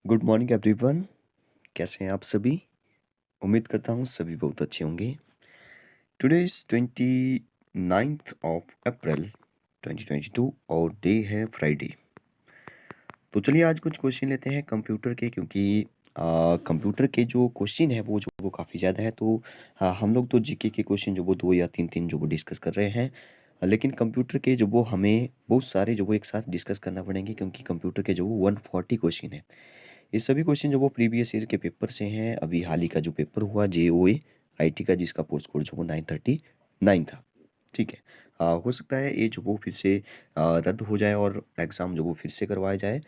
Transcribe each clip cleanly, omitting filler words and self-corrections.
Good morning everyone. कैसे हैं आप सभी? उम्मीद करता हूँ सभी बहुत अच्छे होंगे। Today is 29th of April 2022 और डे है फ्राइडे। तो चलिए आज कुछ क्वेश्चन लेते हैं कंप्यूटर के, क्योंकि कंप्यूटर के जो क्वेश्चन है वो काफ़ी ज़्यादा है। तो हम लोग तो जीके के क्वेश्चन जो वो 2 या 3 जो वो डिस्कस कर रहे हैं। लेकिन कंप्यूटर के जो वो हमें बहुत सारे जो वो एक साथ डिस्कस करना पड़ेंगे, क्योंकि कंप्यूटर के जो वो 140 क्वेश्चन है। ये सभी क्वेश्चन जो वो प्रीवियस ईयर के पेपर से हैं। अभी हाल ही का जो पेपर हुआ जेओए आईटी का, जिसका पोस्ट कोड जो वो 939 था। ठीक है। हो सकता है ये जो वो फिर से रद्द हो जाए और एग्ज़ाम जो वो फिर से करवाया जाए।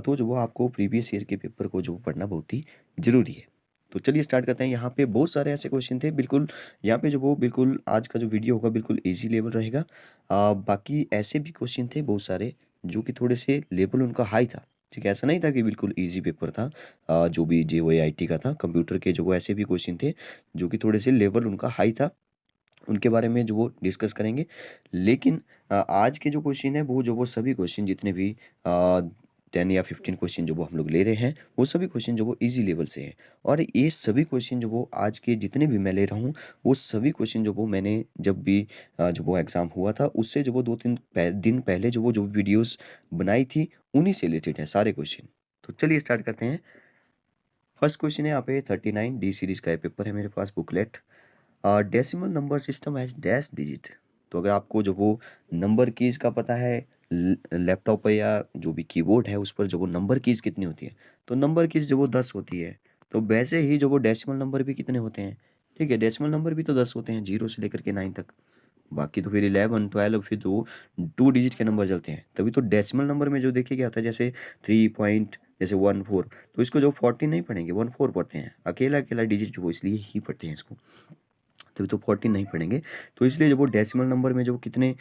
तो जो वो आपको प्रीवियस ईयर के पेपर को जो वो पढ़ना बहुत ही ज़रूरी है। तो चलिए स्टार्ट करते हैं। यहाँ पे बहुत सारे ऐसे क्वेश्चन थे, बिल्कुल यहाँ पे जो वो बिल्कुल आज का जो वीडियो होगा बिल्कुल ईजी लेवल रहेगा। बाकी ऐसे भी क्वेश्चन थे बहुत सारे जो कि थोड़े से लेवल उनका हाई था। ठीक है, ऐसा नहीं था कि बिल्कुल ईजी पेपर था। जो भी जेओए आईटी का था, कंप्यूटर के जो वो ऐसे भी क्वेश्चन थे जो कि थोड़े से लेवल उनका हाई था। उनके बारे में जो वो डिस्कस करेंगे। लेकिन आज के जो क्वेश्चन है वो जो वो सभी क्वेश्चन जितने भी 10 या 15 क्वेश्चन जो वो हम लोग ले रहे हैं, वो सभी क्वेश्चन जो वो इजी लेवल से हैं। और ये सभी क्वेश्चन जो वो आज के जितने भी मैं ले रहा हूँ, वो सभी क्वेश्चन जो वो मैंने जब भी जब वो एग्ज़ाम हुआ था उससे जो वो 2-3 दिन पहले जो वीडियोस बनाई थी, उन्हीं से रिलेटेड है सारे क्वेश्चन। तो चलिए स्टार्ट करते हैं। फर्स्ट क्वेश्चन है यहाँ पे 39 डी सीरीज का ये पेपर है मेरे पास booklet. Decimal number system has dash digit. तो अगर आपको जो वो नंबर कीज का पता है, लैपटॉप पे या जो भी कीबोर्ड है उस पर जो वो नंबर कीज कितनी होती है, तो नंबर कीज जो वो 10 होती है। तो वैसे ही जो वो डेसिमल नंबर भी कितने होते हैं? ठीक है, डेसिमल नंबर भी तो 10 होते हैं, 0 से लेकर के 9 तक। बाकी तो फिर 11 12 फिर तो 2 डिजिट के नंबर चलते हैं। तभी तो डेसिमल नंबर में जो देखिए क्या होता है, जैसे 3 पॉइंट जैसे 14, तो इसको जो 14 नहीं पढ़ेंगे, 14 पढ़ते हैं। अकेला अकेला डिजिट जो वो इसलिए ही पढ़ते हैं इसको, तभी तो 14 नहीं पढ़ेंगे। तो इसलिए जब वो डेसिमल नंबर में जो कितने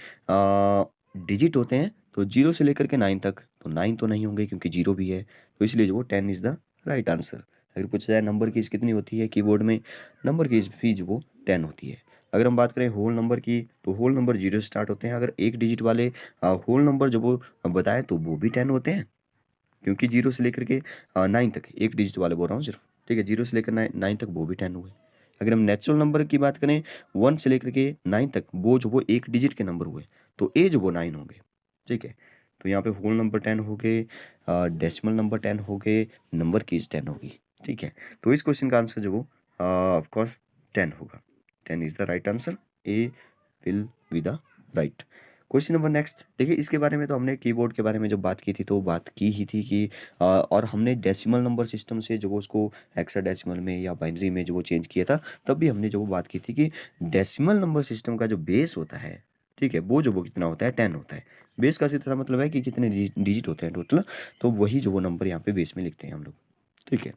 डिजिट होते हैं, तो 0 से लेकर के 9 तक, तो 9 तो नहीं होंगे क्योंकि 0 भी है। तो इसलिए जो वो 10 इज़ द राइट आंसर। अगर पूछा जाए नंबर कीज़ कितनी होती है कीबोर्ड में, नंबर कीज़ भी जो वो 10 होती है। अगर हम बात करें होल नंबर की, तो होल नंबर 0 से स्टार्ट होते हैं। अगर एक डिजिट वाले होल नंबर जो वो बताएँ तो वो भी 10 होते हैं, क्योंकि 0 से लेकर के 9 तक एक डिजिट वाले बोल रहा हूँ सिर्फ। ठीक है, 0 से लेकर 9 तक वो भी 10 हुए। अगर हम नेचुरल नंबर की बात करें 1 से लेकर के 9 तक, वो जो वो एक डिजिट के नंबर हुए, तो ए जो वो 9 होंगे। ठीक है, तो यहाँ पे होल नंबर 10 हो गए, डेसिमल नंबर 10 हो गए, नंबर कीज 10 होगी। ठीक है, तो इस क्वेश्चन का आंसर जो वो ऑफ कोर्स 10 होगा। 10 is the right answer. A will be the right. Question number next देखिए, इसके बारे में तो हमने कीबोर्ड के बारे में जब बात की थी तो बात की ही थी कि और हमने डेसिमल नंबर सिस्टम से जो वो उसको हेक्साडेसिमल में या बाइनरी में जो वो चेंज किया था, तब भी हमने जो वो बात की थी कि डेसिमल नंबर सिस्टम का जो बेस होता है, ठीक है, वो जो वो कितना होता है, 10 होता है। बेस का सीधा मतलब है कि कितने डिजिट होते हैं टोटल, तो वही जो वो नंबर यहाँ पे बेस में लिखते हैं हम लोग। ठीक है,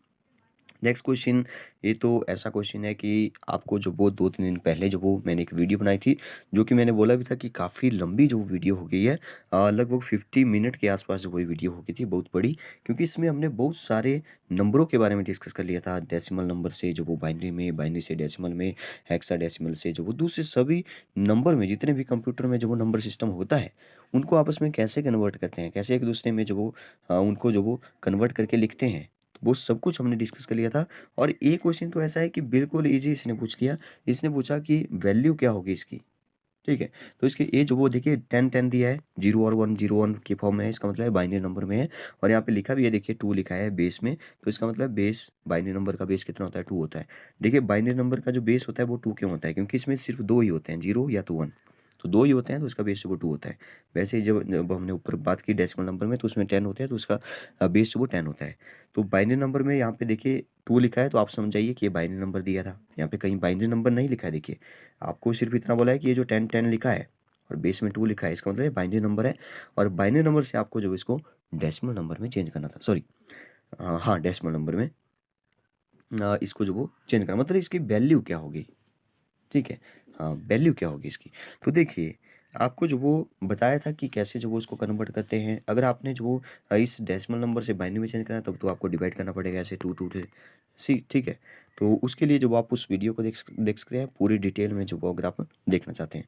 नेक्स्ट क्वेश्चन। ये तो ऐसा क्वेश्चन है कि आपको जो वो 2-3 दिन पहले जो वो मैंने एक वीडियो बनाई थी, जो कि मैंने बोला भी था कि काफ़ी लंबी जो वीडियो हो गई है। लगभग 50 मिनट के आसपास जो वो वीडियो हो गई थी, बहुत बड़ी, क्योंकि इसमें हमने बहुत सारे नंबरों के बारे में डिस्कस कर लिया था। डेसिमल नंबर से जो वो बाइनरी में, बाइनरी से डेसिमल में, हेक्साडेसिमल से जो वो दूसरे सभी नंबर में, जितने भी कंप्यूटर में जो वो नंबर सिस्टम होता है, उनको आपस में कैसे कन्वर्ट करते हैं, कैसे एक दूसरे में जो वो उनको जो वो कन्वर्ट करके लिखते हैं, वो सब कुछ हमने डिस्कस कर लिया था। और ये क्वेश्चन तो ऐसा है कि बिल्कुल ईजी इसने पूछ लिया। इसने पूछा कि वैल्यू क्या होगी इसकी। ठीक है, तो इसकी ए जो वो देखिए 10-10 दिया है, 0 और 1 0 1 के फॉर्म में है, इसका मतलब है बाइनरी नंबर में है। और यहाँ पे लिखा भी है, देखिए 2 लिखा है बेस में, तो इसका मतलब बेस, बाइनरी नंबर का बेस कितना होता है, 2 होता है। देखिए बाइनरी नंबर का जो बेस होता है वो 2 क्यों होता है, क्योंकि इसमें सिर्फ 2 ही होते हैं, 0 या तो 1। तो 2 ही होते हैं, तो इसका बेस जो वो 2 होता है। वैसे ही जब हमने ऊपर बात की डेसिमल नंबर में, तो उसमें 10 होते हैं, तो उसका बेस जो वो 10 होता है। तो बाइनरी नंबर में यहाँ पे देखिए 2 लिखा है, तो आप समझ जाइए कि ये बाइनरी नंबर दिया था। यहाँ पे कहीं बाइनरी नंबर नहीं लिखा है, देखिए आपको सिर्फ इतना बोला है कि ये जो 10-10 लिखा है और बेस में 2 लिखा है, इसका मतलब ये बाइनरी नंबर है। और बाइनरी नंबर से आपको जो इसको डेसिमल नंबर में चेंज करना था, सॉरी हाँ, डेसिमल नंबर में इसको जो वो चेंज करना, मतलब इसकी वैल्यू क्या होगी। ठीक है, हाँ, वैल्यू क्या होगी इसकी। तो देखिए आपको जो वो बताया था कि कैसे जो वो उसको कन्वर्ट करते हैं। अगर आपने जो वो इस डेसिमल नंबर से बाइनरी में चेंज करना है, तब तो आपको डिवाइड करना पड़ेगा ऐसे 2 2 से। ठीक है, तो उसके लिए जो आप उस वीडियो को देख सकते हैं पूरी डिटेल में, जो वो अगर आप देखना चाहते हैं।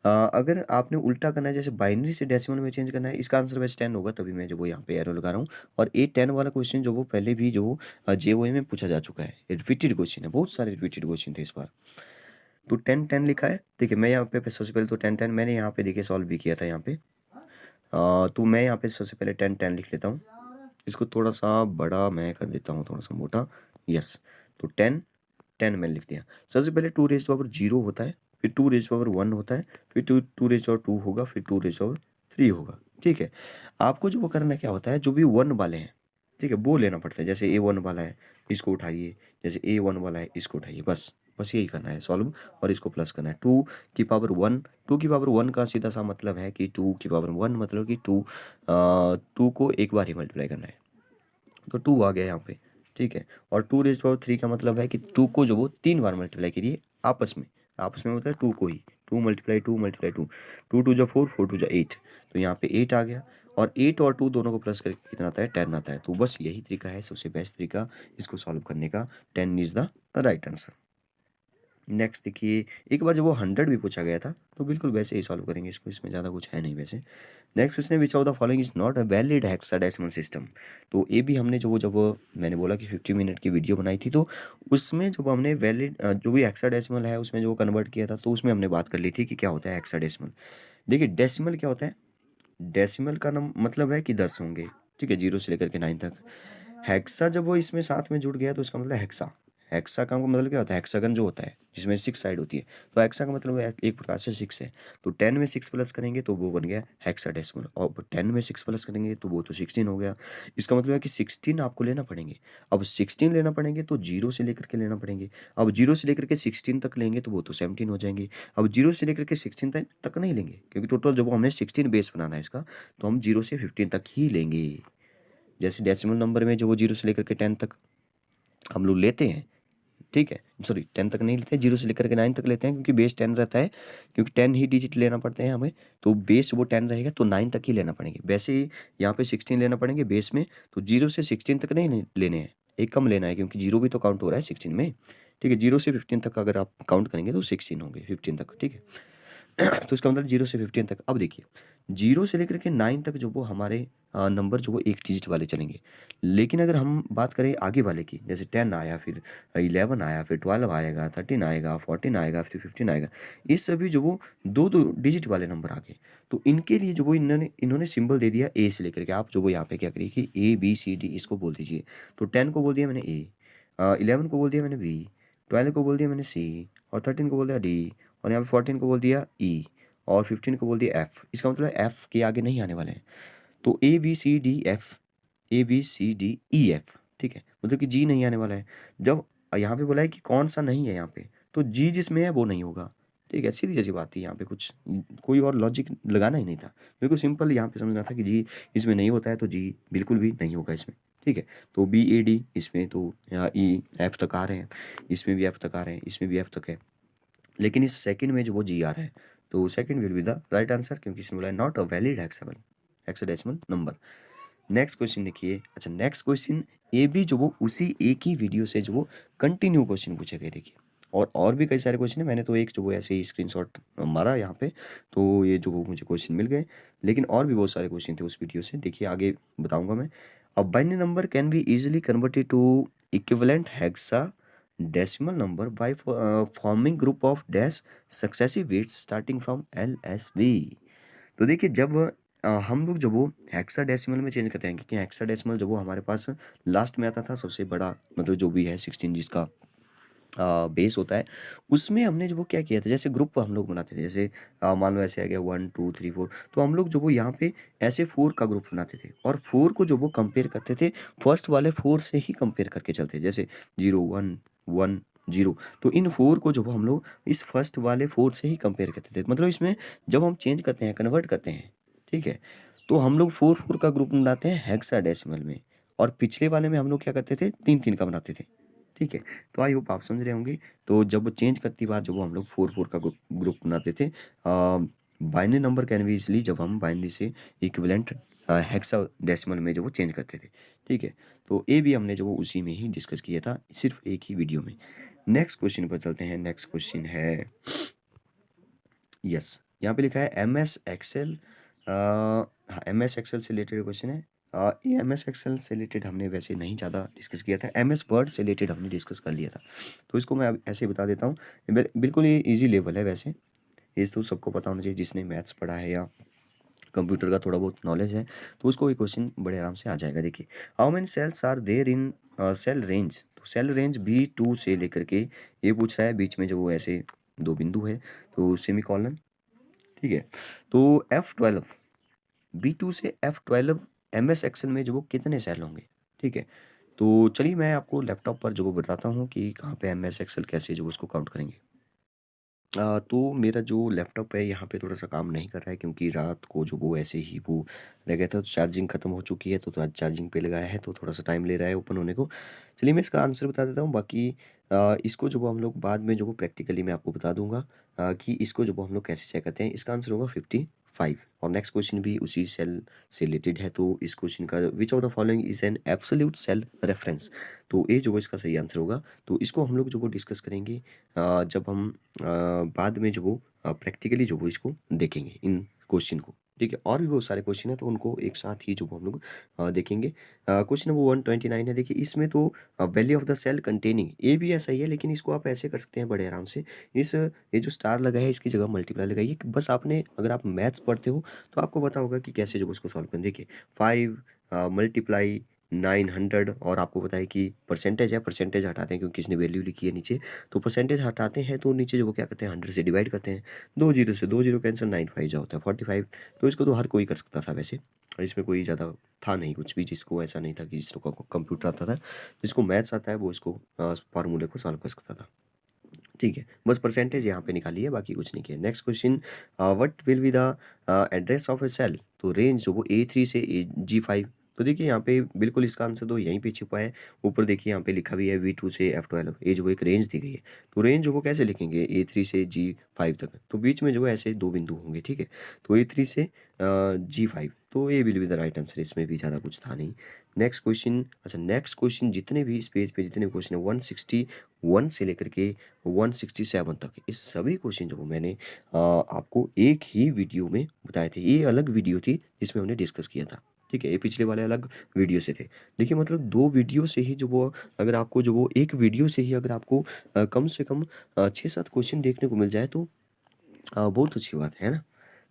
अगर आपने उल्टा करना है, जैसे बाइनरी से डेसिमल में चेंज करना है, इसका आंसर वैसे 10 होगा, तभी मैं जो वो यहाँ पे एरो लगा रहा हूँ। और 8-10 वाला क्वेश्चन जो वो पहले भी जो जेओए में पूछा जा चुका है, रिपीटेड क्वेश्चन है, बहुत सारे रिपीटेड क्वेश्चन थे इस बार। तो 10-10 लिखा है। देखिए मैं यहाँ पे सबसे पहले तो 10-10 मैंने यहाँ पे देखिए सॉल्व भी किया था यहाँ पे। तो मैं यहाँ पे सबसे पहले 10-10 लिख लेता हूँ। इसको थोड़ा सा बड़ा मैं कर देता हूँ, थोड़ा सा मोटा। यस, तो 10 मैंने लिख दिया। सबसे पहले 2 रेज़ टू पावर 0 होता है, फिर 2 रेज़ टू पावर 1 होता है, फिर 2 रेज़ टू पावर 2 होगा, फिर 2 रेज़ टू पावर 3 होगा। ठीक है, आपको जो वो करना क्या होता है, जो भी 1 वाले हैं, ठीक है, वो लेना पड़ता है। जैसे A1 वाला है, इसको उठाइए, जैसे A1 वाला है, इसको उठाइए, बस बस यही करना है सॉल्व, और इसको प्लस करना है। 2 की पावर 1, 2 की पावर 1 का सीधा सा मतलब है कि 2 की पावर 1 मतलब कि 2 को एक बार ही मल्टीप्लाई करना है, तो 2 आ गया यहाँ पे। ठीक है, और 2 रेज़ टू पावर 3 का मतलब है कि 2 को जो वो 3 बार मल्टीप्लाई करिए आपस में, आपस में होता है 2 को ही, 2 मल्टीप्लाई 2 मल्टीप्लाई 2, 2 2 जा 4, 4 2 जा 8, तो यहाँ पे 8 आ गया। और 8 और 2 दोनों को प्लस करके कितना आता है, 10 आता है। तो बस यही तरीका है, सबसे बेस्ट तरीका इसको सॉल्व करने का। 10 is the right answer. Next देखिए, एक बार जब वो 100 भी पूछा गया था, तो बिल्कुल वैसे ही सॉल्व करेंगे इसको, इसमें ज़्यादा कुछ है नहीं वैसे। नेक्स्ट क्वेश्चन है, which of the following is not a valid hexadecimal system. तो ये भी हमने जब मैंने बोला कि 50 मिनट की वीडियो बनाई थी, तो उसमें जब हमने वैलिड जो भी हेक्साडेसिमल है उसमें जो कन्वर्ट किया था, तो उसमें हमने बात कर ली थी कि क्या होता है हेक्साडेसिमल। देखिए डेसिमल क्या होता है, डेसिमल का नाम मतलब है कि 10 होंगे, ठीक है, 0 से लेकर के 9 तक। हेक्सा जब वो इसमें साथ में जुड़ गया तो इसका मतलब हेक्सा, हेक्सा का मतलब क्या होता है, हेक्सागन जो होता है जिसमें 6 साइड होती है, तो हेक्सा का मतलब एक प्रकार से 6 है। तो 10 में 6 प्लस करेंगे तो वो बन गया हेक्साडेसिमल, और 10 में 6 प्लस करेंगे तो वो तो 16 हो गया। इसका मतलब है कि 16 आपको लेना पड़ेंगे। अब 16 लेना पड़ेंगे तो 0 से लेकर के लेना पड़ेंगे। अब 0 से लेकर के 16 तक लेंगे तो वो तो 17 हो जाएंगे। अब 0 से लेकर के 16 तक नहीं लेंगे, क्योंकि टोटल जब हमने 16 बेस बनाना है इसका, तो हम 0 से 15 तक ही लेंगे। जैसे डेसिमल नंबर में जो वो 0 से लेकर के 10 तक हम लोग लेते हैं, ठीक है, सॉरी 10 तक नहीं लेते, 0 से लेकर के 9 तक लेते हैं, क्योंकि बेस 10 रहता है, क्योंकि 10 ही डिजिट लेना पड़ते हैं हमें, तो बेस वो 10 रहेगा तो 9 तक ही लेना पड़ेंगे। वैसे ही यहाँ पे 16 लेना पड़ेंगे बेस में, तो 0 से 16 तक नहीं लेने हैं, एक कम लेना है, क्योंकि 0 भी तो काउंट हो रहा है 16 में। ठीक है, 0 से 15 तक अगर आप काउंट करेंगे तो 16 होंगे 15 तक, ठीक है। तो इसका मतलब 0 से 15 तक। अब देखिए 0 से लेकर के 9 तक जो वो हमारे नंबर जो वो एक डिजिट वाले चलेंगे। लेकिन अगर हम बात करें आगे वाले की, जैसे 10 आया, फिर 11 आया, फिर 12 आएगा, 13 आएगा, 14 आएगा, फिर 15 आएगा, ये सभी जो वो दो दो डिजिट वाले नंबर आ गए। तो इनके लिए जो वो इन्होंने सिंबल दे दिया ए से लेकर के। आप जो वो यहाँ पे क्या करिए कि ABCD इसको बोल दीजिए। तो 10 को बोल दिया मैंने ए, 11 को बोल दिया मैंने बी, 12 को बोल दिया मैंने सी, और 13 को बोल दिया डी, और यहाँ पे 14 को बोल दिया ई, और 15 को बोल दिया एफ। इसका मतलब एफ के आगे नहीं आने वाले हैं। तो ABCDF, ABCDEF, ठीक है, मतलब कि जी नहीं आने वाला है। जब यहाँ पे बोला है कि कौन सा नहीं है यहाँ पे, तो जी जिसमें है वो नहीं होगा। ठीक है, सीधी जैसी बात थी, यहाँ पे कुछ कोई और लॉजिक लगाना ही नहीं था, बिल्कुल सिंपल यहाँ पे समझना था कि जी इसमें नहीं होता है, तो जी बिल्कुल भी नहीं होगा इसमें। ठीक है, तो BAD इसमें तो यहाँ EF तक आ रहे हैं, इसमें भी F तक आ रहे हैं, इसमें भी F तक है, लेकिन इस सेकंड में जो वो जी आ रहा है, तो second will be the right answer, क्योंकि इसमें बोला है not a valid hexadecimal number. Next question देखिए। अच्छा, नेक्स्ट क्वेश्चन ये भी जो वो उसी एक ही वीडियो से जो वो कंटिन्यू क्वेश्चन पूछे गए। देखिए और भी कई सारे क्वेश्चन है, मैंने तो एक जो वो ऐसे ही स्क्रीनशॉट मारा यहाँ पे, तो ये जो वो मुझे क्वेश्चन मिल गए, लेकिन और भी बहुत सारे क्वेश्चन थे उस वीडियो से, देखिए आगे बताऊंगा मैं। अब binary number can be easily converted to equivalent hexadecimal number by forming group of dash successive bits starting from LSB। तो देखिए जब हम लोग जब वो हेक्साडेसिमल में चेंज करते हैं, क्योंकि हेक्साडेसिमल जब वो हमारे पास लास्ट में आता था, सबसे बड़ा मतलब जो भी है 16 जिसका बेस होता है, उसमें हमने जो वो क्या किया था, जैसे ग्रुप हम लोग बनाते थे, जैसे मान लो ऐसे आ गया 1 2 3 4, तो हम लोग जो वो यहाँ पे ऐसे 4 का ग्रुप बनाते थे, और 4 को जो वो कंपेयर करते थे फर्स्ट वाले 4 से ही कंपेयर करके चलते, जैसे 0 1 1 0, तो इन 4 को जो वो हम लोग इस फर्स्ट वाले 4 से ही कंपेयर करते थे। मतलब इसमें जब हम चेंज करते हैं, कन्वर्ट करते हैं, ठीक है, तो हम लोग 4 4 का ग्रुप बनाते हैं हेक्साडेसिमल में, और पिछले वाले में हम लोग क्या करते थे, 3 3 का बनाते थे। ठीक है, तो आई होप आप समझ रहे होंगे। तो जब चेंज करती बार जब हम लोग 4 4 का ग्रुप बनाते थे, binary number can B easily, जब हम बाइनरी से इक्विवेलेंट हेक्साडेसिमल में जो वो चेंज करते थे। ठीक है, तो ये भी हमने जो वो उसी में ही डिस्कस किया था, सिर्फ एक ही वीडियो में। नेक्स्ट क्वेश्चन पर चलते हैं। नेक्स्ट क्वेश्चन है, यस, यहाँ पे लिखा है एम एस एक्सेल। हाँ, एम एस एक्सेल से रिलेटेड क्वेश्चन है। ये एम एस एक्सेल से रिलेटेड हमने वैसे नहीं ज़्यादा डिस्कस किया था, एम एस वर्ड से रिलेटेड हमने डिस्कस कर लिया था। तो इसको मैं अब ऐसे ही बता देता हूँ। बिल्कुल ये ईजी लेवल है वैसे, ये तो सबको पता होना चाहिए जिसने मैथ्स पढ़ा है या कंप्यूटर का थोड़ा बहुत नॉलेज है, तो उसको ये क्वेश्चन बड़े आराम से आ जाएगा। देखिए, how many cells are there in cell range. तो सेल रेंज B2 से लेकर के ये पूछ रहा है, बीच में जो वो ऐसे दो बिंदु है तो सेमी कॉलन, ठीक है। तो F12 B2 से F12 MS एक्सेल में जो वो कितने सेल होंगे, ठीक है। तो चलिए मैं आपको लैपटॉप पर जो वो बताता हूँ कि कहाँ पे MS एक्सेल कैसे जो उसको काउंट करेंगे। तो मेरा जो लैपटॉप है यहाँ पे थोड़ा-सा काम नहीं कर रहा है, क्योंकि रात को जो वो ऐसे ही वो रह गया था, तो चार्जिंग ख़त्म हो चुकी है, तो आज चार्जिंग पे लगाया है, तो थोड़ा-सा टाइम ले रहा है ओपन होने को। चलिए मैं इसका आंसर बता देता हूँ, बाकी इसको जो वो हम लोग बाद में जो वो प्रैक्टिकली मैं आपको बता दूँगा कि इसको जो वो हम लोग कैसे चेक करते हैं। इसका आंसर होगा 55। और नेक्स्ट क्वेश्चन भी उसी सेल से रिलेटेड है, तो इस क्वेश्चन का which of the following is an absolute cell reference. तो ये जो वो इसका सही आंसर होगा। तो इसको हम लोग जो वो डिस्कस करेंगे जब हम बाद में जो वो प्रैक्टिकली जो वो इसको देखेंगे इन क्वेश्चन को, ठीक है। और भी बहुत सारे क्वेश्चन है, तो उनको एक साथ ही जो वो हम लोग देखेंगे। क्वेश्चन नंबर 129 है। देखिए इसमें तो value of the cell containing, ये भी ऐसा ही है, लेकिन इसको आप ऐसे कर सकते हैं बड़े आराम से। ये जो स्टार लगा है इसकी जगह मल्टीप्लाई लगाइए। बस आपने, अगर आप मैथ्स पढ़ते हो तो आपको पता होगा कि कैसे जो उसको सॉल्व करें। देखिए 5 मल्टीप्लाई 900, और आपको पता है कि परसेंटेज है, परसेंटेज हटाते हैं क्योंकि इसने वैल्यू लिखी है नीचे, तो परसेंटेज हटाते हैं तो नीचे जो वो क्या करते हैं 100 से डिवाइड करते हैं। 2 जीरो से 2 जीरो कैंसिल, 9 5 जा होता है 45। तो इसको तो हर कोई कर सकता था वैसे, इसमें कोई ज़्यादा था नहीं कुछ भी, जिसको ऐसा नहीं था कि जिसको कंप्यूटर आता था, जिसको मैथ्स आता है वो इसको फार्मूले को सॉल्व कर सकता था, ठीक है। बस परसेंटेज यहाँ पे निकाली है, बाकी कुछ नहीं किया। Next question, what will be the address of a cell. तो रेंज जो वो A3 से G5। तो देखिए यहाँ पे बिल्कुल इसका आंसर तो यहीं पे छिपा है। ऊपर देखिए यहाँ पे लिखा भी है V2 से F12, ये जो एक रेंज दी गई है। तो रेंज जो वो कैसे लिखेंगे A3 से G5 तक, तो बीच में जो है ऐसे दो बिंदु होंगे, ठीक है। तो A3 से G5, तो ये will be the right answer, इसमें भी ज़्यादा कुछ था नहीं। नेक्स्ट क्वेश्चन, अच्छा नेक्स्ट क्वेश्चन, जितने भी इस पेज पे जितने भी क्वेश्चन है 161 से लेकर के 167 तक, इस सभी क्वेश्चन जो मैंने आपको एक ही वीडियो में बताए थे। ये अलग वीडियो थी जिसमें हमने डिस्कस किया था, ठीक है। ये पिछले वाले अलग वीडियो से थे। देखिए मतलब दो वीडियो से ही जो वो, अगर आपको जो वो एक वीडियो से ही अगर आपको कम से कम 6-7 क्वेश्चन देखने को मिल जाए, तो बहुत अच्छी बात है ना।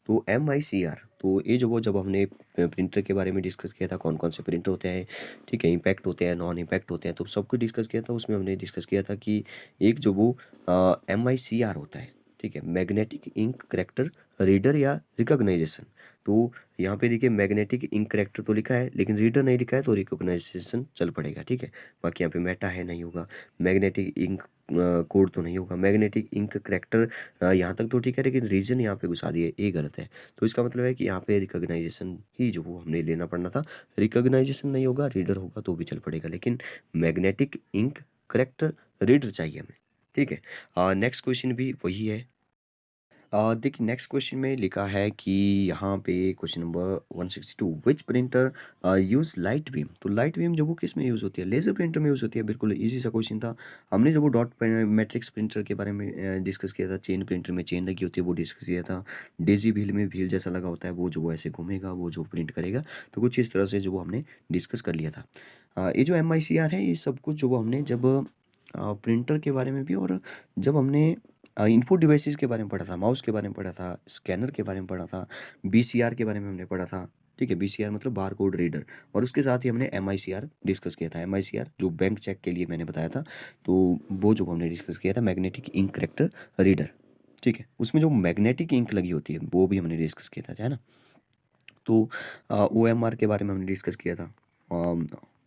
तो MICR, तो ये जो वो जब हमने प्रिंटर के बारे में डिस्कस किया था, कौन कौन से प्रिंटर होते हैं, ठीक है, इम्पैक्ट होते हैं, नॉन इम्पैक्ट होते हैं, तो सब कुछ डिस्कस किया था। उसमें हमने डिस्कस किया था कि एक जो वो MICR होता है, ठीक है, मैग्नेटिक इंक करेक्टर रीडर या रिकॉग्नाइजेशन। तो यहाँ पे देखिए मैग्नेटिक इंक करेक्टर तो लिखा है, लेकिन रीडर नहीं लिखा है, तो रिकॉग्नाइजेशन चल पड़ेगा, ठीक है। बाकी यहाँ पे मेटा है, नहीं होगा। मैग्नेटिक इंक कोड तो नहीं होगा। मैग्नेटिक इंक करेक्टर यहाँ तक तो ठीक है, लेकिन रीजन यहाँ पे घुसा दिए, ये गलत है। तो इसका मतलब है कि यहाँ पे रिकॉग्नाइजेशन ही जो वो हमने लेना पड़ना था। रिकॉग्नाइजेशन नहीं होगा, रीडर होगा तो भी चल पड़ेगा, लेकिन मैग्नेटिक इंक करेक्टर रीडर चाहिए हमें, ठीक है। नेक्स्ट क्वेश्चन भी वही है। देखिए नेक्स्ट क्वेश्चन में लिखा है कि यहाँ पे क्वेश्चन नंबर 162, विच प्रिंटर यूज़ लाइट बीम। तो लाइट बीम जो वो किस में यूज़ होती है, लेज़र प्रिंटर में यूज़ होती है। बिल्कुल इजी सा क्वेश्चन था। हमने जो वो डॉट मैट्रिक्स प्रिंटर के बारे में डिस्कस किया था, चेन प्रिंटर में चेन लगी होती है वो डिस्कस किया था। डेजी व्हील में व्हील जैसा लगा होता है, वो जो वो ऐसे घूमेगा, वो जो प्रिंट करेगा। तो कुछ इस तरह से जो वो हमने डिस्कस कर लिया था। ये जो MICR है, ये सब कुछ जो वो हमने जब प्रिंटर के बारे में भी, और जब हमने इनपुट डिवाइसेस के बारे में पढ़ा था, माउस के बारे में पढ़ा था, स्कैनर के बारे में पढ़ा था, BCR के बारे में हमने पढ़ा था, ठीक है। BCR मतलब बार कोड रीडर, और उसके साथ ही हमने MICR डिस्कस किया था। MICR जो बैंक चेक के लिए मैंने बताया था, तो वो जो हमने डिस्कस किया था, मैग्नेटिक इंक करेक्टर रीडर, ठीक है। उसमें जो मैग्नेटिक इंक लगी होती है वो भी हमने डिस्कस किया था, है ना। तो OMR के बारे में हमने डिस्कस किया था।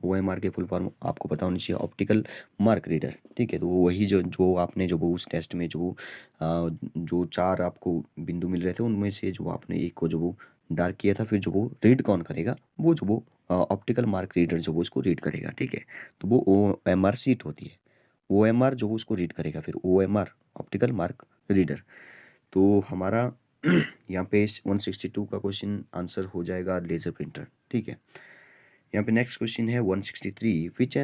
OMR के फुल फॉर्म आपको पता होनी चाहिए, ऑप्टिकल मार्क रीडर, ठीक है। तो वो वही जो जो आपने जो वो उस टेस्ट में जो चार आपको बिंदु मिल रहे थे, उनमें से जो आपने एक को जो वो डार्क किया था, फिर जो वो रीड कौन करेगा, वो जो वो ऑप्टिकल मार्क रीडर जो वो इसको रीड करेगा, ठीक है। तो वो OMR सीट होती है। OMR जो उसको रीड करेगा, फिर OMR ऑप्टिकल मार्क रीडर। तो हमारा यहाँ पे 162 का क्वेश्चन आंसर हो जाएगा लेज़र प्रिंटर, ठीक है। यहाँ पे नेक्स्ट क्वेश्चन है 163, which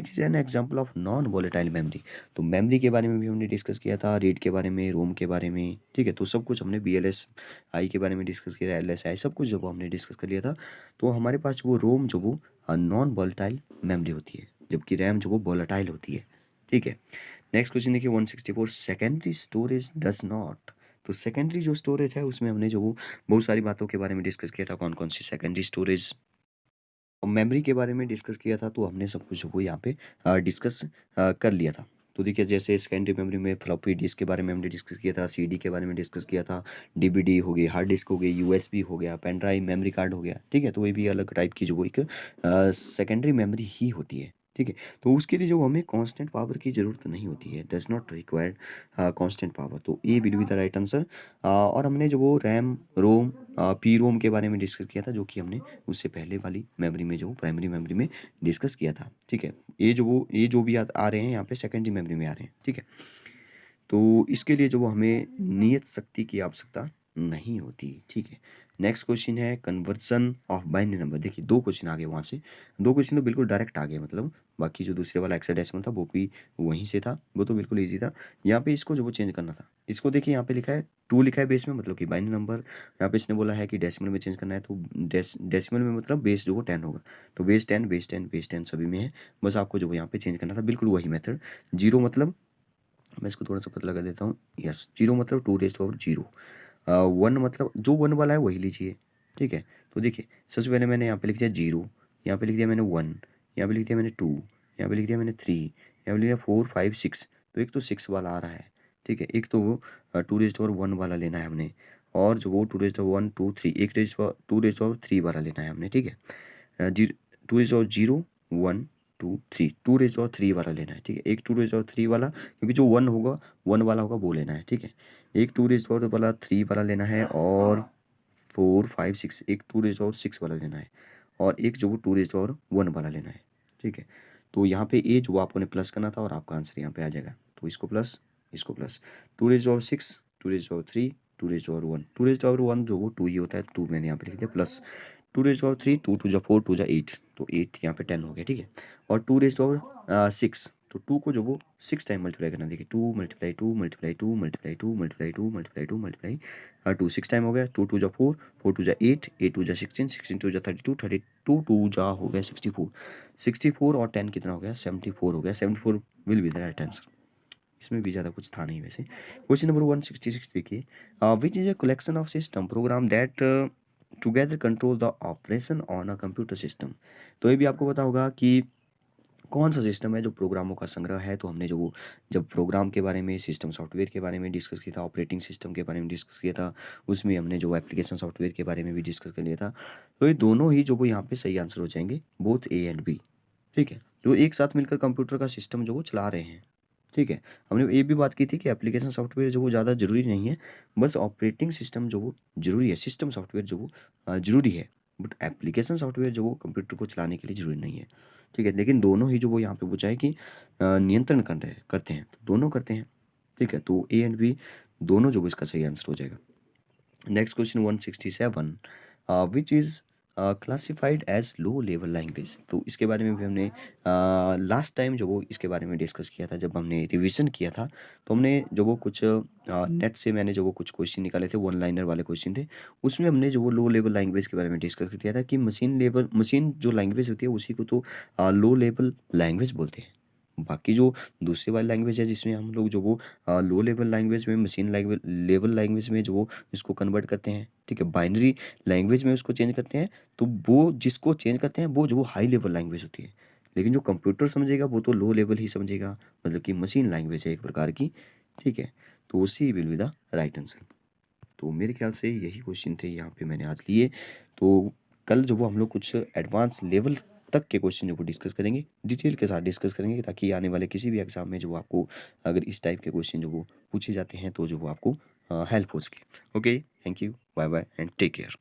is an example of non volatile memory. तो मेमोरी के बारे में भी हमने डिस्कस किया था, रीड के बारे में, रोम के बारे में, ठीक है। तो सब कुछ हमने BLSI के बारे में डिस्कस किया था, LSI सब कुछ जो वो हमने डिस्कस कर लिया था। तो हमारे पास वो रोम जो वो नॉन वॉलेटाइल मेमोरी होती है, जबकि रैम जो वो वॉलेटाइल होती है, ठीक है। नेक्स्ट क्वेश्चन देखिए 164, सेकेंडरी स्टोरेज डज नॉट। तो सेकेंडरी जो स्टोरेज है उसमें हमने जो वो बहुत सारी बातों के बारे में डिस्कस किया था, कौन कौन सी सेकेंडरी स्टोरेज और मेमोरी के बारे में डिस्कस किया था। तो हमने सब कुछ वो यहाँ पे डिस्कस कर लिया था। तो देखिए जैसे सेकेंडरी मेमोरी में फ्लॉपी डिस्क के बारे में हमने डिस्कस किया था, CD के बारे में डिस्कस किया था, DVD हो गई, हार्ड डिस्क हो गई, USB हो गया, पेन ड्राइव, मेमोरी कार्ड हो गया, ठीक है। तो ये भी अलग टाइप की जो वो एक सेकेंडरी मेमोरी ही होती है, ठीक है। तो उसके लिए जो हमें कांस्टेंट पावर की ज़रूरत नहीं होती है, does not required constant power. तो A will be the right answer. और हमने जो वो रैम, रोम, पी रोम के बारे में डिस्कस किया था, जो कि हमने उससे पहले वाली मेमोरी में जो प्राइमरी मेमोरी में डिस्कस किया था, ठीक है। ये जो भी आ रहे हैं यहाँ पे सेकेंडरी मेमोरी में आ रहे हैं, ठीक है। तो इसके लिए जो वो हमें नियत शक्ति की आवश्यकता नहीं होती, ठीक है। नेक्स्ट क्वेश्चन है कन्वर्जन ऑफ बाइनरी नंबर। देखिए 2 क्वेश्चन आ गए वहाँ से, 2 क्वेश्चन तो बिल्कुल डायरेक्ट आ गए, मतलब बाकी जो दूसरे वाला हेक्साडेसिमल था वो भी वहीं से था, वो तो बिल्कुल ईजी था। यहाँ पे इसको जो वो चेंज करना था, इसको देखिए यहाँ पे लिखा है 2 लिखा है बेस में, मतलब कि बाइनरी नंबर। यहाँ पे इसने बोला है कि डेसिमल में चेंज करना है, तो डेसिमल में मतलब बेस जो वो 10 होगा। तो बेस 10 बेस 10 बेस 10 सभी में है, बस आपको जो वो यहाँ पे चेंज करना था, बिल्कुल वही मेथड। 0 मतलब, मैं इसको थोड़ा सा पतला कर देता हूँ, यस 0 मतलब 2⁻0। 1 मतलब जो 1 वाला है वही लीजिए, ठीक है। तो देखिए सबसे पहले मैंने यहाँ पे लिख दिया 0, यहाँ पे लिख दिया मैंने 1, यहाँ पे लिख दिया मैंने 2, यहाँ पे लिख दिया मैंने 3, यहाँ पे लिख दिया 4 5 6। तो एक तो 6 वाला आ रहा है, ठीक है। एक तो वो 2⁻1 वाला लेना है हमने, और जो वो 2⁻1 2 3 2⁻3 वाला लेना है हमने, ठीक है। 2⁻0 1 2 3, 2⁻3 वाला लेना है, ठीक है। एक 2⁻3 वाला, क्योंकि जो 1 होगा 1 वाला होगा वो लेना है, ठीक है। एक 2⁻3 वाला लेना है, और 4 5 6 एक 2⁻6 वाला लेना है, और एक जो वो 2⁻1 वाला लेना है, ठीक है। तो यहाँ पे ए जो आपको ने प्लस करना था और आपका आंसर यहाँ पे आ जाएगा। तो इसको प्लस, इसको प्लस, 2⁻6 2⁻3 2⁻1, 2⁻1 जो वो 2 ही होता है, 2 मैंने यहाँ पे लिख दिया प्लस, 2⁻3 2 2 4 2 8, तो 8 यहाँ पे 10 हो गया, ठीक है। और 2⁻6, तो 2 को जो वो 6 टाइम मल्टीप्लाई करना, देखिए 2 multiply 2 multiply 2 multiply 2 multiply 2 multiply 2 multiply 2 6 time हो गया, 2 2 4 4 2 8 8 2 16 16 2 32 32 2 हो गया 64, 64 और 10 कितना हो गया 74 हो गया, 74 will be the right answer. इसमें भी ज़्यादा कुछ था नहीं वैसे। क्वेश्चन नंबर 166 देखिए, which is a collection of system program that together control the operation on a computer system. तो ये भी आपको पता होगा कि कौन सा सिस्टम है जो प्रोग्रामों का संग्रह है। तो हमने जो वो जब प्रोग्राम के बारे में, सिस्टम सॉफ्टवेयर के बारे में डिस्कस किया था, ऑपरेटिंग सिस्टम के बारे में डिस्कस किया था, उसमें हमने जो एप्लीकेशन सॉफ्टवेयर के बारे में भी डिस्कस कर लिया था। तो ये दोनों ही जो वो यहाँ पे सही आंसर हो जाएंगे, बोथ ए एंड बी, ठीक है। जो एक साथ मिलकर कंप्यूटर का सिस्टम जो वो चला रहे हैं, ठीक है। हमने ये भी बात की थी कि एप्लीकेशन सॉफ्टवेयर जो वो ज़्यादा ज़रूरी नहीं है, बस ऑपरेटिंग सिस्टम जो वो ज़रूरी है, सिस्टम सॉफ्टवेयर जो वो ज़रूरी है, बट एप्लीकेशन सॉफ्टवेयर जो वो कंप्यूटर को चलाने के लिए ज़रूरी नहीं है, ठीक है। लेकिन दोनों ही जो वो यहाँ पे पूछा है कि नियंत्रण करते हैं, तो दोनों करते हैं, ठीक है। तो ए एंड बी दोनों जो वो इसका सही आंसर हो जाएगा। Next question 167, which is classified as low level language. तो इसके बारे में भी हमने लास्ट टाइम जो वो इसके बारे में डिस्कस किया था, जब हमने रिवीजन किया था। तो हमने जो वो कुछ नेट से मैंने जो वो कुछ क्वेश्चन निकाले थे, 1 लाइनर वाले क्वेश्चन थे, उसमें हमने जो वो लो लेवल लैंग्वेज के बारे में डिस्कस किया था कि मशीन जो लैंग्वेज होती है उसी को तो लो लेवल लैंग्वेज बोलते हैं। बाकी जो दूसरी वाली लैंग्वेज है जिसमें हम लोग जो वो लो लेवल लैंग्वेज में, मशीन लेवल लैंग्वेज में जो वो इसको कन्वर्ट करते हैं, ठीक है, बाइनरी लैंग्वेज में उसको चेंज करते हैं, तो वो जिसको चेंज करते हैं वो जो वो हाई लेवल लैंग्वेज होती है। लेकिन जो कंप्यूटर समझेगा वो तो लो लेवल ही समझेगा, मतलब कि मशीन लैंग्वेज है एक प्रकार की, ठीक है। तो उसी will be the right answer. तो मेरे ख्याल से यही क्वेश्चन थे यहाँ पे मैंने आज लिए। तो कल जो वो हम लोग कुछ एडवांस लेवल तक के क्वेश्चन जो वो डिस्कस करेंगे, डिटेल के साथ डिस्कस करेंगे, ताकि आने वाले किसी भी एग्जाम में जो वो आपको अगर इस टाइप के क्वेश्चन जो वो पूछे जाते हैं तो जो वो आपको हेल्प हो सके। Okay, thank you, bye bye and take care.